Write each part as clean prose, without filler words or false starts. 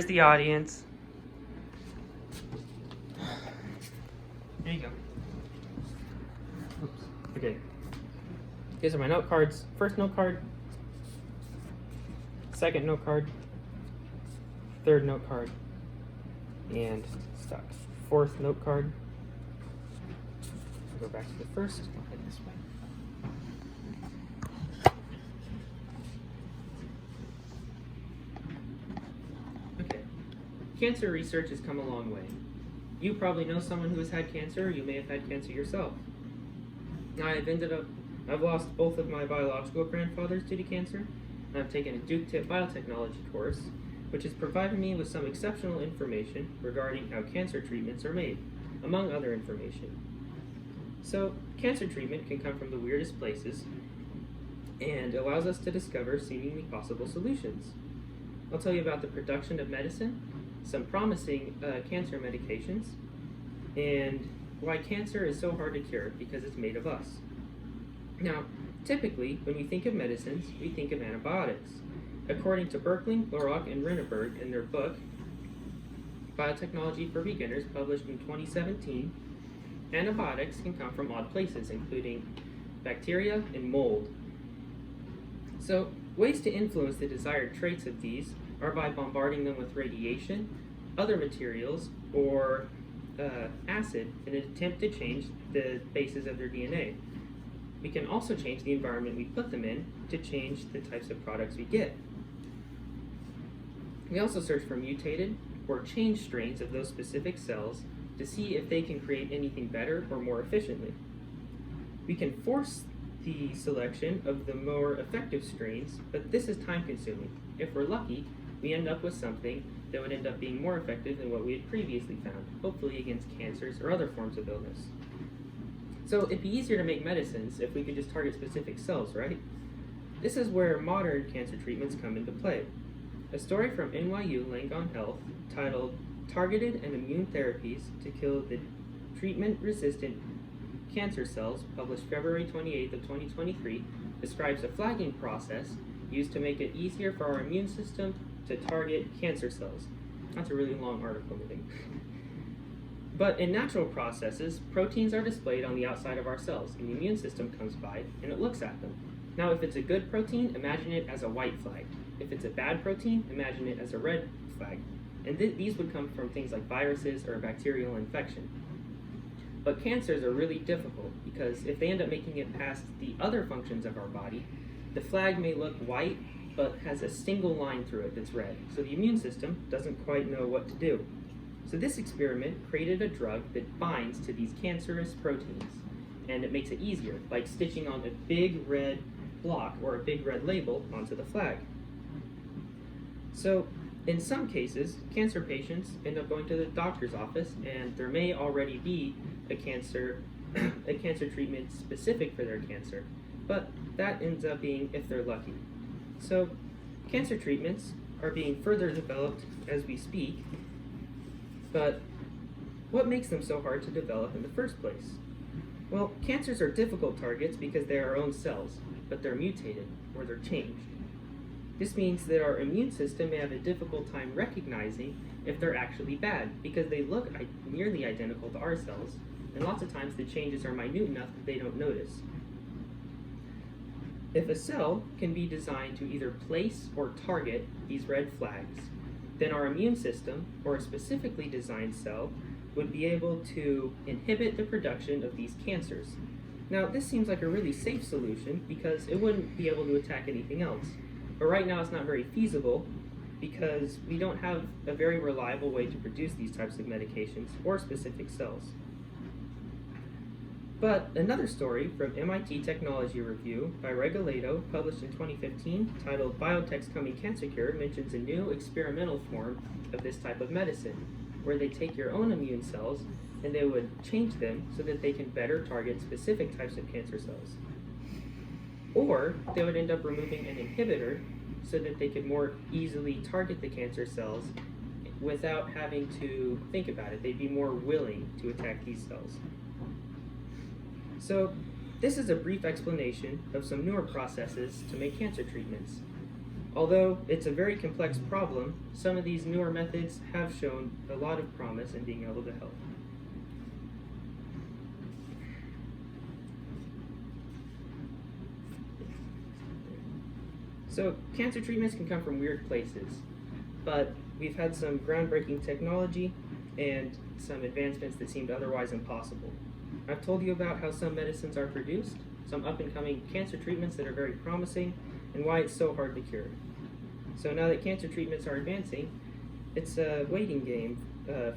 Here's the audience. There you go. Oops. Okay. These are my note cards. First note card. Second note card. Third note card. And stuck. Fourth note card. Go back to the first. I'll head this way. Okay. Cancer research has come a long way. You probably know someone who has had cancer, or you may have had cancer yourself. I've lost both of my biological grandfathers due to cancer, and I've taken a Duke-Tip biotechnology course, which has provided me with some exceptional information regarding how cancer treatments are made, among other information. So, cancer treatment can come from the weirdest places, and allows us to discover seemingly possible solutions. I'll tell you about the production of medicine, some promising cancer medications, and why cancer is so hard to cure because it's made of us. Now, typically, when we think of medicines, we think of antibiotics. According to Berkling, Larock, and Rinneberg in their book, Biotechnology for Beginners, published in 2017, antibiotics can come from odd places, including bacteria and mold. So, ways to influence the desired traits of these are by bombarding them with radiation, other materials, or acid in an attempt to change the bases of their DNA. We can also change the environment we put them in to change the types of products we get. We also search for mutated or changed strains of those specific cells to see if they can create anything better or more efficiently. We can force the selection of the more effective strains, but this is time consuming. If we're lucky, we end up with something that would end up being more effective than what we had previously found, hopefully against cancers or other forms of illness. So it'd be easier to make medicines if we could just target specific cells, right? This is where modern cancer treatments come into play. A story from NYU Langone Health titled Targeted and Immune Therapies to Kill the Treatment-Resistant Cancer Cells, published February 28th of 2023, describes a flagging process used to make it easier for our immune system to target cancer cells. That's a really long article, I think. But in natural processes, proteins are displayed on the outside of our cells, and the immune system comes by and it looks at them. Now, if it's a good protein, imagine it as a white flag. If it's a bad protein, imagine it as a red flag. And these would come from things like viruses or a bacterial infection. But cancers are really difficult because if they end up making it past the other functions of our body, the flag may look white but has a single line through it that's red. So the immune system doesn't quite know what to do. So this experiment created a drug that binds to these cancerous proteins, and it makes it easier, like stitching on a big red block or a big red label onto the flag. So in some cases, cancer patients end up going to the doctor's office, and there may already be a cancer treatment specific for their cancer, but that ends up being if they're lucky. So cancer treatments are being further developed as we speak, but what makes them so hard to develop in the first place? Well, cancers are difficult targets because they are our own cells, but they're mutated or they're changed. This means that our immune system may have a difficult time recognizing if they're actually bad because they look nearly identical to our cells, and lots of times the changes are minute enough that they don't notice. If a cell can be designed to either place or target these red flags, then our immune system, or a specifically designed cell, would be able to inhibit the production of these cancers. Now, this seems like a really safe solution because it wouldn't be able to attack anything else. But right now it's not very feasible because we don't have a very reliable way to produce these types of medications or specific cells. But another story from MIT Technology Review by Regoleto, published in 2015, titled Biotech's Coming Cancer Cure, mentions a new experimental form of this type of medicine, where they take your own immune cells and they would change them so that they can better target specific types of cancer cells. Or they would end up removing an inhibitor so that they could more easily target the cancer cells without having to think about it. They'd be more willing to attack these cells. So this is a brief explanation of some newer processes to make cancer treatments. Although it's a very complex problem, some of these newer methods have shown a lot of promise in being able to help. So, cancer treatments can come from weird places, but we've had some groundbreaking technology and some advancements that seemed otherwise impossible. I've told you about how some medicines are produced, some up-and-coming cancer treatments that are very promising, and why it's so hard to cure. So now that cancer treatments are advancing, it's a waiting game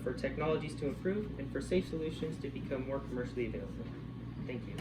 for technologies to improve and for safe solutions to become more commercially available. Thank you.